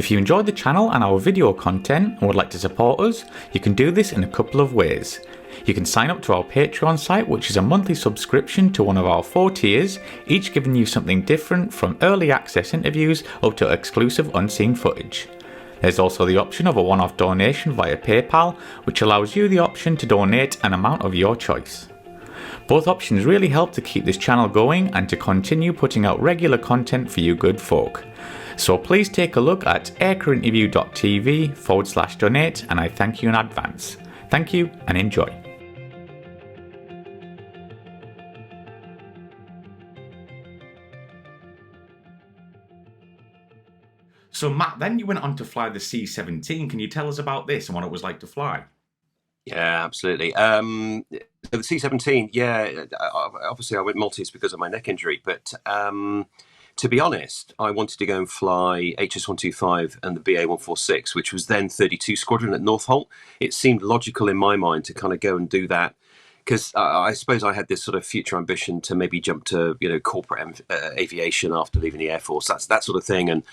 If you enjoyed the channel and our video content and would like to support us, you can do this in a couple of ways. You can sign up to our Patreon site, which is a monthly subscription to one of our 4 tiers, each giving you something different from early access interviews up to exclusive unseen footage. There's also the option of a one-off donation via PayPal, which allows you the option to donate an amount of your choice. Both options really help to keep this channel going and to continue putting out regular content for you good folk. So please take a look at aircrewinterview.tv/donate, and I thank you in advance. Thank you and enjoy. So Matt, then you went on to fly the C-17. Can you tell us about this and what it was like to fly? Yeah, absolutely. The C-17, yeah, obviously I went Maltese because of my neck injury, but to be honest, I wanted to go and fly HS-125 and the BA-146, which was then 32 Squadron at Northolt. It seemed logical in my mind to kind of go and do that, because I suppose I had this sort of future ambition to maybe jump to, corporate aviation after leaving the Air Force, that sort of thing, and,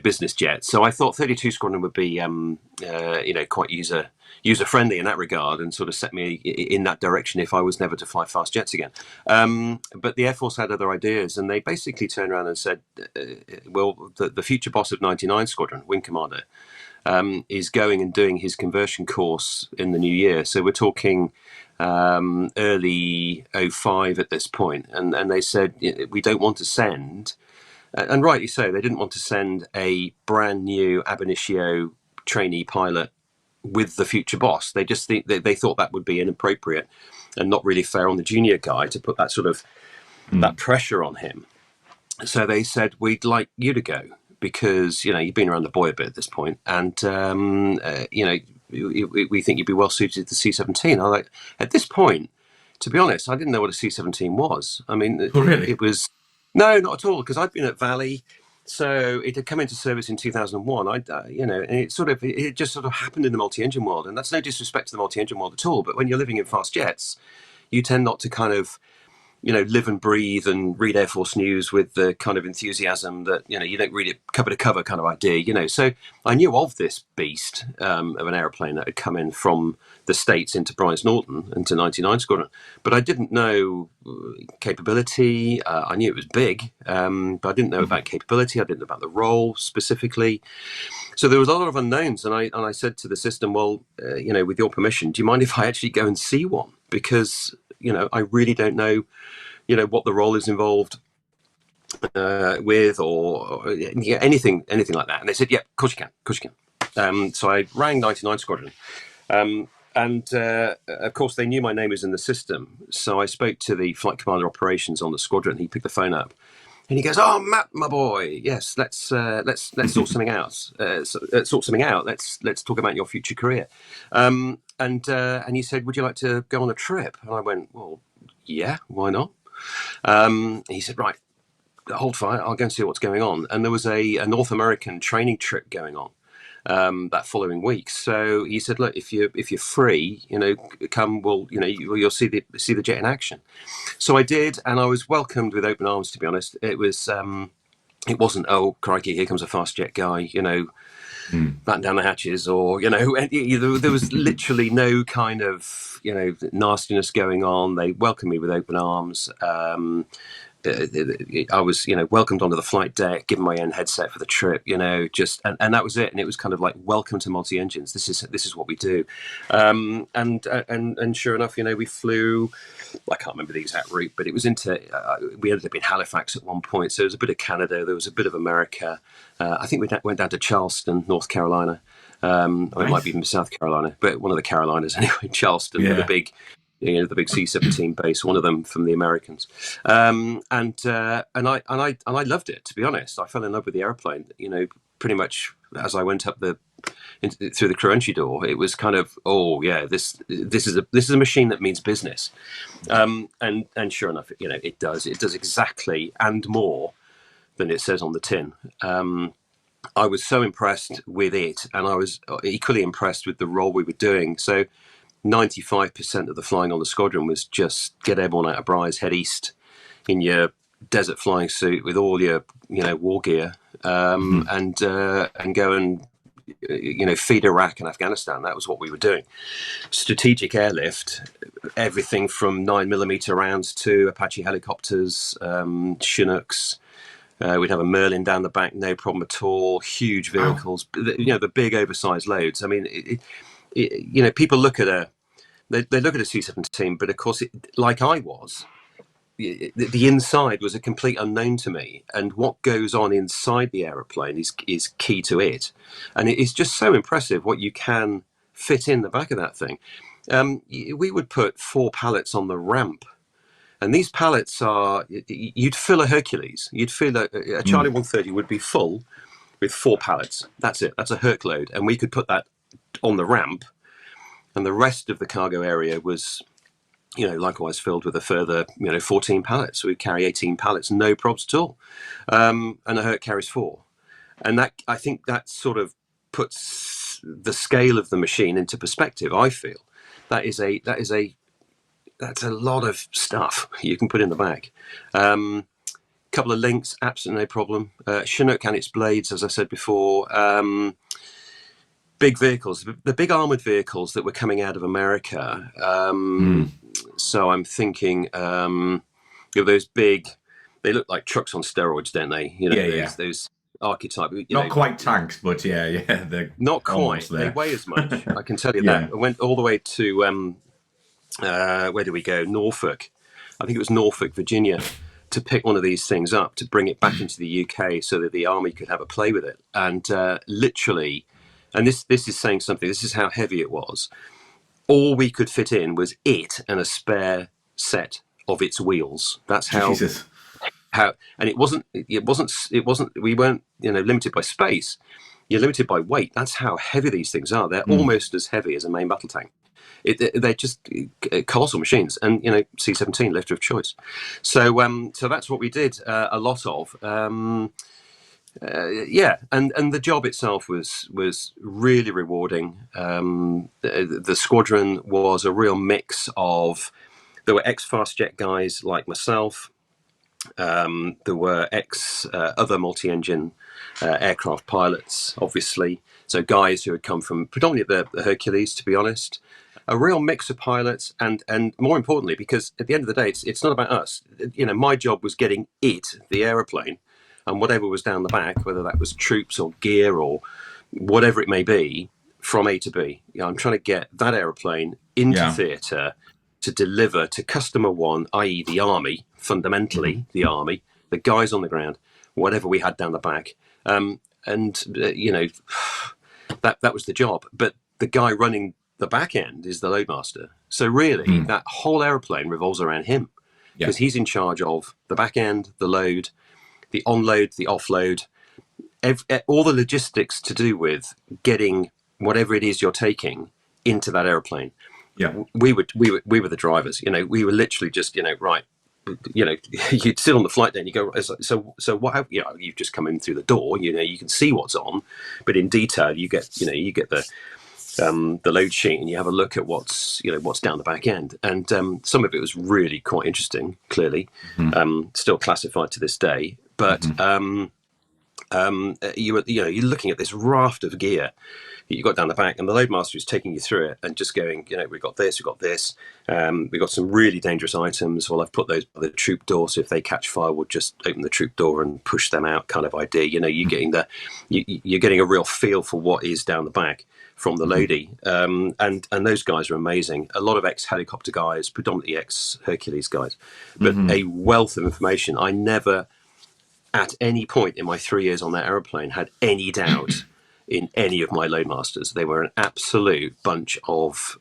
business jets. So I thought 32 Squadron would be, quite user-friendly in that regard, and sort of set me in that direction if I was never to fly fast jets again. But the Air Force had other ideas, and they basically turned around and said, the future boss of 99 Squadron, Wing Commander, is going and doing his conversion course in the new year. So we're talking early 05 at this point. And they said, we don't want to send, and rightly so, they didn't want to send a brand new ab initio trainee pilot with the future boss. They just they thought that would be inappropriate and not really fair on the junior guy to put that sort of that pressure on him. So they said, we'd like you to go because you've been around the boy a bit at this point, and we think you'd be well suited to the C-17. I like, at this point, to be honest, I didn't know what a C-17 was. I mean, really? It was no, not at all, because I'd been at Valley. So it had come into service in 2001. And it just sort of happened in the multi-engine world, and that's no disrespect to the multi-engine world at all. But when you're living in fast jets, you tend not to kind of, live and breathe and read Air Force news with the kind of enthusiasm that you don't read it cover to cover kind of idea. So I knew of this beast of an aeroplane that had come in from the States into Bryce Norton, into 99 Squadron, but I didn't know capability. I knew it was big, but I didn't know about capability. I didn't know about the role specifically. So there was a lot of unknowns, and I said to the system, well, with your permission, do you mind if I actually go and see one? Because I really don't know, what the role is involved with, or anything like that. And they said, yeah, of course you can. So I rang 99 Squadron. And of course, they knew my name was in the system. So I spoke to the flight commander operations on the squadron. He picked the phone up, and he goes, "Oh, Matt, my boy, yes, let's sort something out. Sort something out. Let's talk about your future career." And he said, "Would you like to go on a trip?" And I went, "Well, yeah, why not?" He said, "Right, hold fire. I'll go and see what's going on." And there was a North American training trip going on that following week. So he said, "Look, if you're free, come. Well, you'll see the jet in action." So I did, and I was welcomed with open arms. To be honest, it wasn't, "Oh, crikey, here comes a fast jet guy," batten down the hatches, or there was literally no kind of nastiness going on. They welcomed me with open arms. I was, welcomed onto the flight deck, given my own headset for the trip, and that was it. And it was kind of like, welcome to multi-engines. This is what we do. And sure enough, we flew, I can't remember the exact route, but it was we ended up in Halifax at one point. So there was a bit of Canada, there was a bit of America. I think we went down to Charleston, North Carolina. Nice. Or it might be even South Carolina, but one of the Carolinas anyway, Charleston, with a big, the big C-17 base, one of them from the Americans, and I loved it. To be honest, I fell in love with the airplane. Pretty much as I went up through the crew entry door, it was kind of, oh yeah, this is a machine that means business, and sure enough, it does exactly and more than it says on the tin. I was so impressed with it, and I was equally impressed with the role we were doing. So 95% of the flying on the squadron was just get airborne out of Bryce, head east in your desert flying suit with all your war gear, and go and feed Iraq and Afghanistan. That was what we were doing. Strategic airlift, everything from 9mm rounds to Apache helicopters, Chinooks. We'd have a Merlin down the back, no problem at all. Huge vehicles, the big oversized loads. I mean, people look at they look at a C-17, but of course, like I was, the inside was a complete unknown to me, and what goes on inside the aeroplane is key to it. And it is just so impressive what you can fit in the back of that thing. We would put 4 pallets on the ramp, and these pallets you'd fill a Hercules. You'd fill a Charlie 130 would be full with 4 pallets. That's it. That's a Herc load, and we could put that on the ramp, and the rest of the cargo area was likewise filled with a further 14 pallets. So we'd carry 18 pallets, no probs at all. And a Herc carries 4. And that, I think that sort of puts the scale of the machine into perspective. I feel that's a lot of stuff you can put in the back. Couple of links, absolutely no problem. Chinook and its blades, as I said before. Big vehicles, the big armored vehicles that were coming out of America. So I'm thinking, those big, they look like trucks on steroids, don't they? Those archetype. Not quite tanks, but they're not quite. There. They weigh as much. I can tell you that. I went all the way to where did we go? Norfolk. I think it was Norfolk, Virginia, to pick one of these things up to bring it back into the UK so that the army could have a play with it. And literally, and this is saying something. This is how heavy it was. All we could fit in was it and a spare set of its wheels. That's how. Jesus. And it wasn't. We weren't, limited by space. You're limited by weight. That's how heavy these things are. They're almost as heavy as a main battle tank. They're just colossal machines, and C-17 lifter of choice. So that's what we did a lot of. And the job itself was really rewarding. The squadron was a real mix of, there were ex-fast jet guys like myself. There were other multi-engine aircraft pilots, obviously. So guys who had come from predominantly the Hercules, to be honest. A real mix of pilots, and more importantly, because at the end of the day, it's not about us. My job was getting the aeroplane, and whatever was down the back, whether that was troops or gear or whatever it may be, from A to B. I'm trying to get that aeroplane into theatre to deliver to customer one, i.e. the army, fundamentally the army, the guys on the ground, whatever we had down the back. That was the job. But the guy running the back end is the loadmaster. So really, that whole aeroplane revolves around him, because he's in charge of the back end, the load, the onload, the offload, all the logistics to do with getting whatever it is you're taking into that aeroplane. Yeah, we were the drivers. We were literally just right. You'd sit on the flight deck and you go, so what? You've just come in through the door. You can see what's on, but in detail, you get the load sheet and you have a look at what's down the back end. And some of it was really quite interesting. Clearly, still classified to this day. But you're looking at this raft of gear that you got down the back, and the loadmaster is taking you through it and just going, we've got this, we've got some really dangerous items. Well, I've put those by the troop door, so if they catch fire, we'll just open the troop door and push them out, kind of idea. You're getting a real feel for what is down the back from the loadie, and those guys are amazing. A lot of ex-helicopter guys, predominantly ex-Hercules guys, but a wealth of information. I never, at any point in my 3 years on that aeroplane, had any doubt in any of my loadmasters. They were an absolute bunch of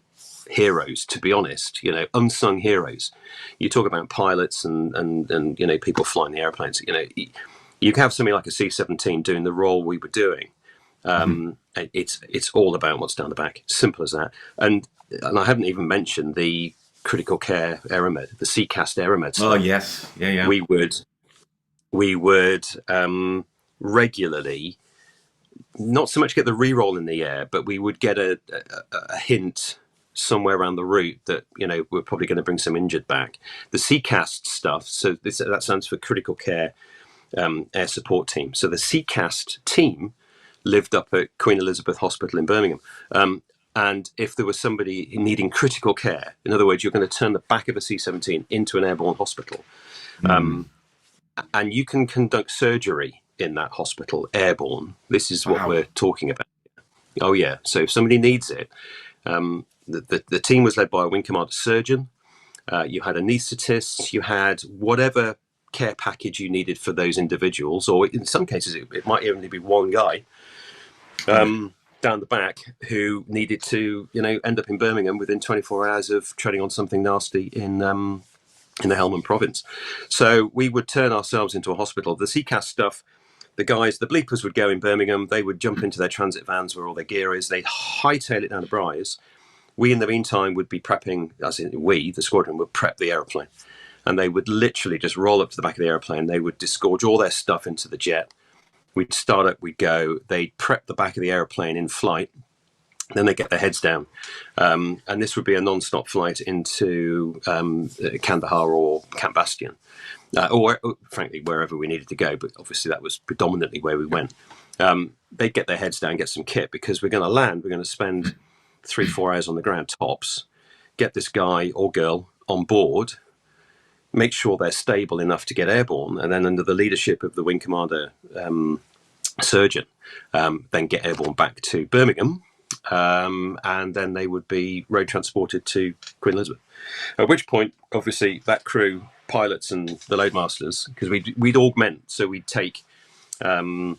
heroes, to be honest. Unsung heroes. You talk about pilots and people flying the airplanes. You can have something like a C-17 doing the role we were doing. It's all about what's down the back. Simple as that. And I haven't even mentioned the critical care aeromed, the CCAST aeromed stuff. Oh yes, yeah. We would regularly, not so much get the re-roll in the air, but we would get a hint somewhere around the route that we're probably going to bring some injured back. The CCAST stuff, so that stands for critical care air support team. So the CCAST team lived up at Queen Elizabeth Hospital in Birmingham. And if there was somebody needing critical care, in other words, you're going to turn the back of a C-17 into an airborne hospital, and you can conduct surgery in that hospital airborne. This is what we're talking about. Oh, yeah. So if somebody needs it, the team was led by a wing commander surgeon. You had anaesthetists. You had whatever care package you needed for those individuals, or in some cases, it might only be one guy down the back who needed to, end up in Birmingham within 24 hours of treading on something nasty in the Helmand province. So we would turn ourselves into a hospital. The CCAS stuff, the bleepers would go in Birmingham. They would jump into their transit vans where all their gear is. They'd hightail it down to Bryce. We, in the meantime, would be prepping, the squadron would prep the aeroplane. And they would literally just roll up to the back of the aeroplane. They would disgorge all their stuff into the jet. We'd start up, we'd go. They'd prep the back of the aeroplane in flight. Then they get their heads down. And this would be a non-stop flight into Kandahar or Camp Bastion, or frankly, wherever we needed to go. But obviously that was predominantly where we went. They'd get their heads down, get some kit, because we're going to land. We're going to spend 3-4 hours on the ground tops, get this guy or girl on board, make sure they're stable enough to get airborne, and then under the leadership of the wing commander surgeon, then get airborne back to Birmingham. And then they would be road transported to Queen Elizabeth. At which point, obviously, that crew, pilots and the loadmasters, because we'd augment, so we'd take more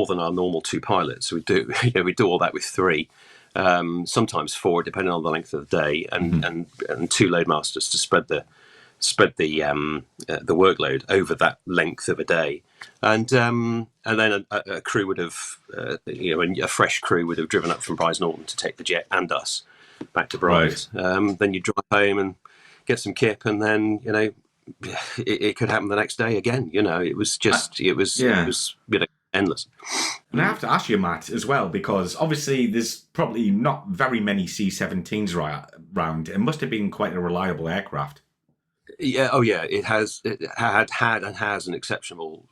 than our normal 2 pilots. So we'd do all that with 3, sometimes 4, depending on the length of the day, and 2 loadmasters to spread the workload over that length of a day. And then a crew would have, a fresh crew would have driven up from Bryce Norton to take the jet and us back to Bryce. Right. Then you drive home and get some kip, and then it could happen the next day again. It was just it was endless. And I have to ask you, Matt, as well, because obviously there's probably not very many C-17s around. It must have been quite a reliable aircraft. Yeah. Oh, yeah. It had and has an exceptional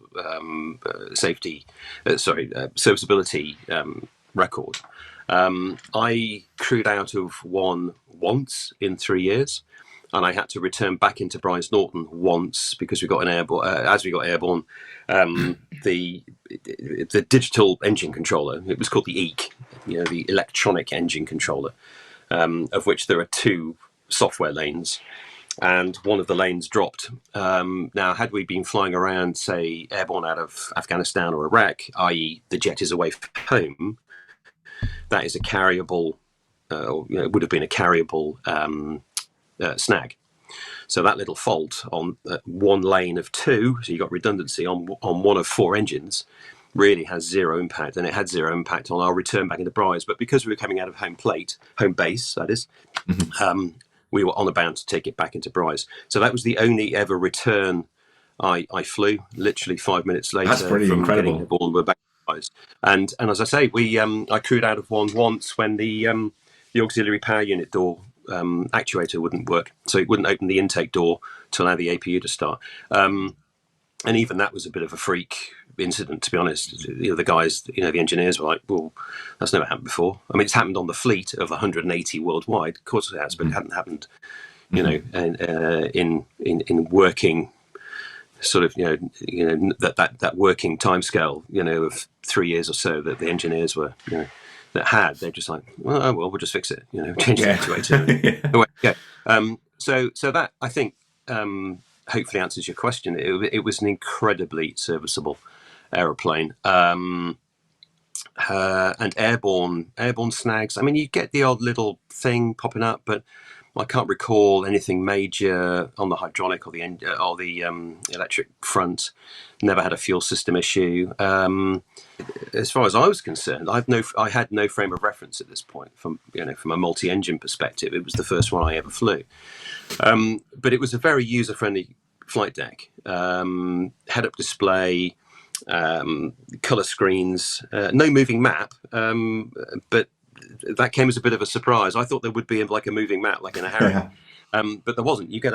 serviceability record. I crewed out of one once in 3 years, and I had to return back into Bryce Norton once because we got an airborne. As we got airborne, the digital engine controller, it was called the EEC, the electronic engine controller, of which there are 2 software lanes. And one of the lanes dropped. Now, had we been flying around, say, airborne out of Afghanistan or Iraq, i.e. the jet is away from home, that is a carryable, it would have been a carryable snag. So that little fault on one lane of 2, so you got redundancy on one of 4 engines, really has 0 impact. And it had 0 impact on our return back into Bryce. But because we were coming out of home base, that is, we were on a bound to take it back into Bryce. So that was the only ever return I flew. Literally 5 minutes later, that's pretty incredible. Getting airborne, we're back to Bryce. And as I say, I crewed out of one once when the auxiliary power unit door actuator wouldn't work, so it wouldn't open the intake door to allow the APU to start. And even that was a bit of a freak incident, to be honest. The guys, the engineers were like, well, that's never happened before. I mean, it's happened on the fleet of 180 worldwide, of course it has, but it hadn't happened, in working sort of, that working timescale, of 3 years or so that the engineers were, they're just like, well, we'll just fix it, change the actuator. Away we go. So that, I think, hopefully answers your question. It was an incredibly serviceable aeroplane, and airborne snags. I mean, you get the odd little thing popping up, but I can't recall anything major on the hydraulic or the electric front. Never had a fuel system issue. As far as I was concerned, I had no frame of reference at this point from a multi-engine perspective. It was the first one I ever flew, but it was a very user-friendly flight deck. Head-up display. Color screens, no moving map, but that came as a bit of a surprise. I thought there would be like a moving map, like in a Harrier, but there wasn't. You get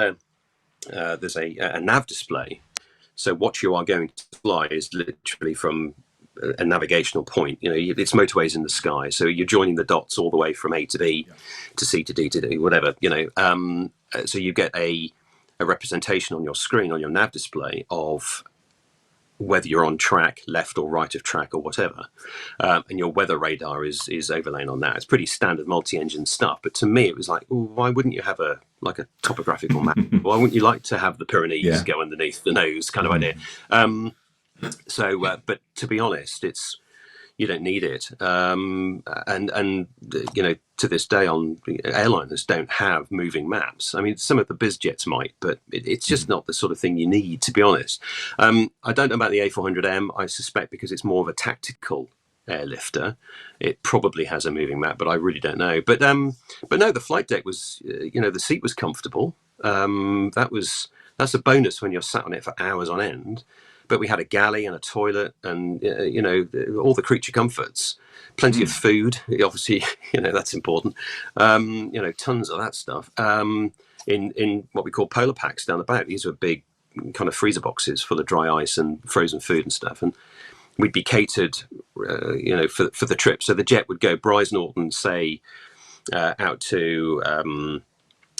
there's a nav display So what you are going to fly is literally from a navigational point. It's motorways in the sky, so you're joining the dots all the way from A to B, to C to D to D, whatever. So you get a representation on your screen, on your nav display, of whether you're on track, left or right of track or whatever, and your weather radar is overlain on that. It's pretty standard multi-engine stuff, but to me it was like, why wouldn't you have a topographical map? Why wouldn't you like to have the Pyrenees go underneath the nose kind of idea? But to be honest, you don't need it, and to this day, airliners don't have moving maps. I mean, some of the biz jets might, but it's just not the sort of thing you need, to be honest. I don't know about the A400M. I suspect because it's more of a tactical airlifter, it probably has a moving map, but I really don't know. But no, the flight deck was, the seat was comfortable. That's a bonus when you're sat on it for hours on end. But we had a galley and a toilet and, all the creature comforts, plenty of food. Obviously, that's important. Tons of that stuff in what we call polar packs down the back. These were big kind of freezer boxes full of dry ice and frozen food and stuff. And we'd be catered, for the trip. So the jet would go Brize Norton, say, out to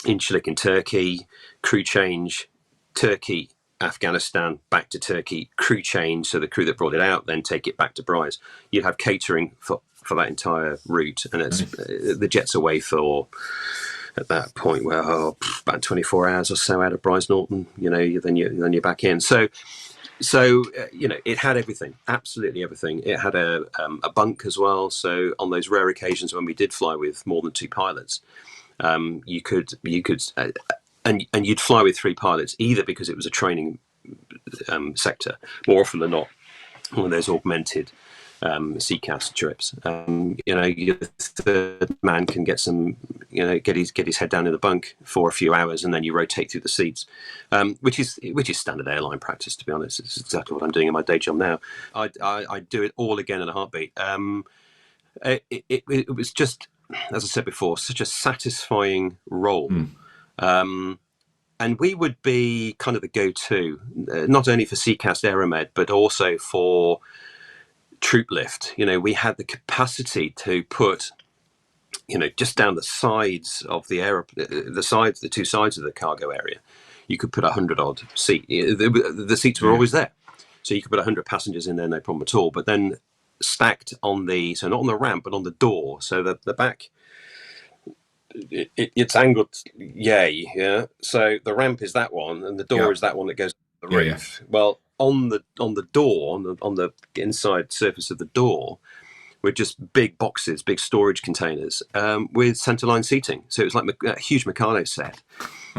Incirlik in Turkey, crew change, Turkey, Afghanistan, back to Turkey, crew change, so the crew that brought it out then take it back to Brize. You'd have catering for that entire route, and it's the jet's away for, at that point, about 24 hours or so out of Brize Norton. Then you're back in. So it had everything, absolutely everything. It had a bunk as well. So on those rare occasions when we did fly with more than 2 pilots, you could. And you'd fly with 3 pilots, either because it was a training sector, more often than not, one of those augmented CCAS trips. Your third man can get get his head down in the bunk for a few hours, and then you rotate through the seats, which is standard airline practice. To be honest, it's exactly what I'm doing in my day job now. I do it all again in a heartbeat. It was just, as I said before, such a satisfying role. And we would be kind of the go-to, not only for CCAS Aeromed, but also for troop lift. We had the capacity to put, just down the sides of the the 2 sides of the cargo area, you could put 100-odd seat. The seats were always there, so you could put 100 passengers in there, no problem at all. But then stacked on so not on the ramp, but on the door, so that the back. It's angled, so the ramp is that one, and the door is that one that goes to the roof. Well, on the door, on the inside surface of the door, were just big boxes, big storage containers with centerline seating. So it was like a huge Meccano set,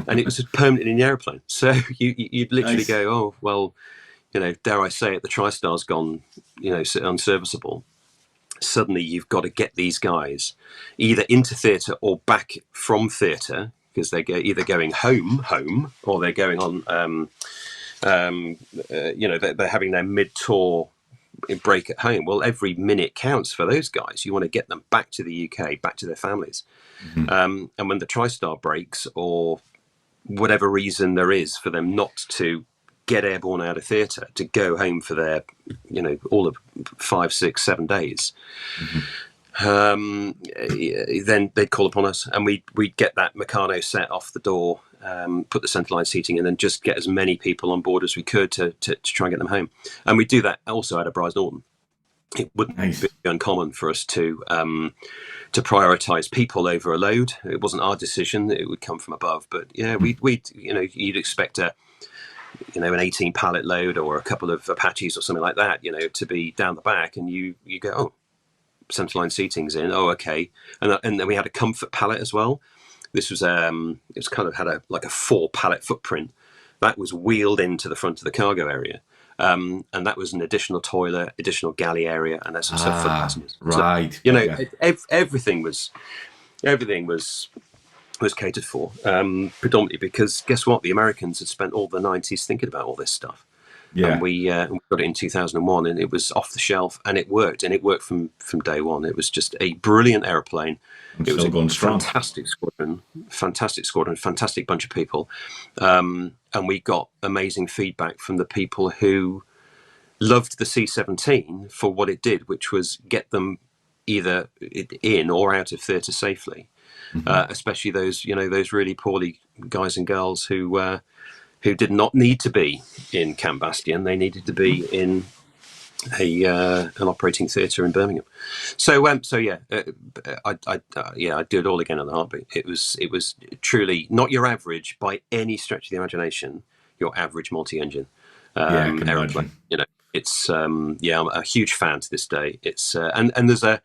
and it was just permanent in the airplane. So you'd literally go, oh well, dare I say it, the TriStar's gone, unserviceable. Suddenly you've got to get these guys either into theatre or back from theatre, because they're either going home, or they're going on, they're having their mid-tour break at home. Well, every minute counts for those guys. You want to get them back to the UK, back to their families. And when the TriStar breaks, or whatever reason there is for them not to get airborne out of theatre, to go home for their, all of 5, 6, 7 days, then they'd call upon us, and we'd get that Meccano set off the door, put the centerline seating, and then just get as many people on board as we could to try and get them home. And we'd do that also out of Brize Norton. It wouldn't be uncommon for us to prioritise people over a load. It wasn't our decision; it would come from above. But you'd expect an 18 pallet load or a couple of Apaches or something like that, to be down the back, and you go, oh, centerline seating's in. Oh, okay. And then we had a comfort pallet as well. This was it was kind of had a 4 pallet footprint that was wheeled into the front of the cargo area, and that was an additional toilet, additional galley area, and there's some stuff for the passengers. Right. So, everything was catered for, predominantly because guess what? The Americans had spent all the 90s thinking about all this stuff. And we got it in 2001, and it was off the shelf, and it worked from day one. It was just a brilliant aeroplane. And it was still a going strong. fantastic squadron, fantastic bunch of people, and we got amazing feedback from the people who loved the C-17 for what it did, which was get them either in or out of theatre safely. Especially those really poorly guys and girls who did not need to be in Camp Bastion. They needed to be in an operating theatre in Birmingham. I'd do it all again in a heartbeat. It was truly not your average by any stretch of the imagination. Your average multi-engine aeroplane. You know, it's I'm a huge fan to this day. It's and there's a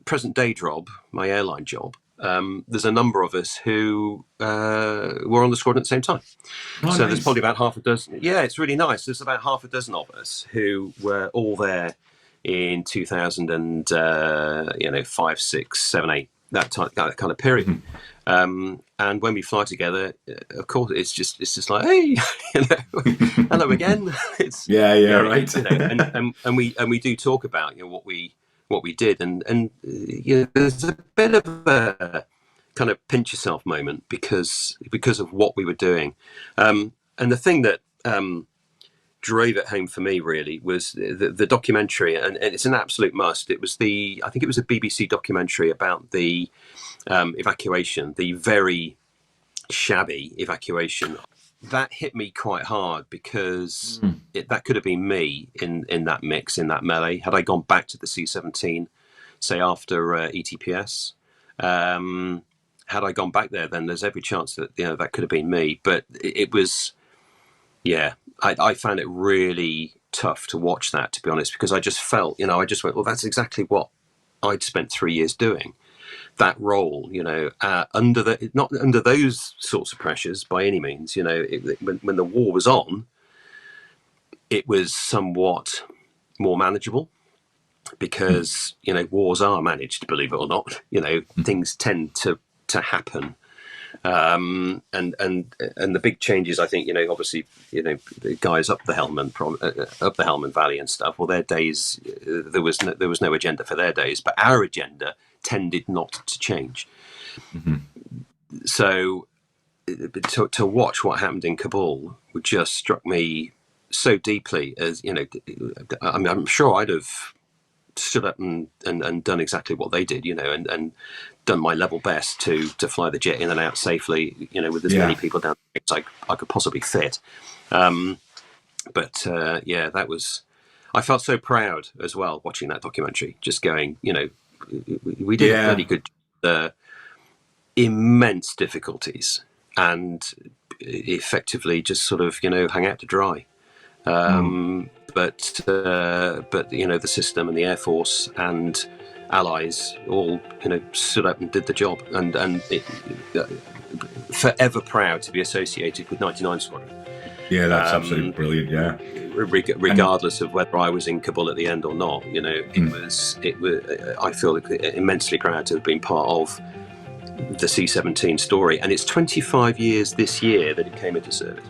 present day job, my airline job. There's a number of us who were on the squadron at the same time. Nice. There's probably about half a dozen. Yeah, it's really nice. There's about half a dozen of us who were all there in 2005, 6, 7, 8, that kind of period. And when we fly together, of course, it's just like, hey, hello again. It's right. And we do talk about what we did, and there's a bit of a kind of pinch yourself moment because of what we were doing, and the thing that drove it home for me really was the documentary, and it's an absolute must. It was I think it was a BBC documentary about the evacuation, the very shabby evacuation. That hit me quite hard because that could have been me in that mix, in that melee. Had I gone back to the C-17, say after ETPS, had I gone back there, then there's every chance that that could have been me. But it was, I found it really tough to watch that, to be honest, because I just felt, I just went, well, that's exactly what I'd spent 3 years doing. That role, not under those sorts of pressures by any means. When the war was on, it was somewhat more manageable because wars are managed, believe it or not. Things tend to happen, and the big changes. I think obviously the guys up the Helmand Valley and stuff. Well, their days there was no agenda for their days, but our agenda tended not to change. So to watch what happened in Kabul just struck me so deeply. As I'm sure I'd have stood up and done exactly what they did, and done my level best to fly the jet in and out safely, with as many people down as I could possibly fit. But that was, I felt so proud as well watching that documentary, just going, we did a pretty good immense difficulties and effectively just sort of hung out to dry. But the system and the Air Force and allies all stood up and did the job, and forever proud to be associated with 99 Squadron. Yeah, that's absolutely brilliant. Yeah, regardless of whether I was in Kabul at the end or not, it was. I feel immensely proud to have been part of the C-17 story, and it's 25 years this year that it came into service.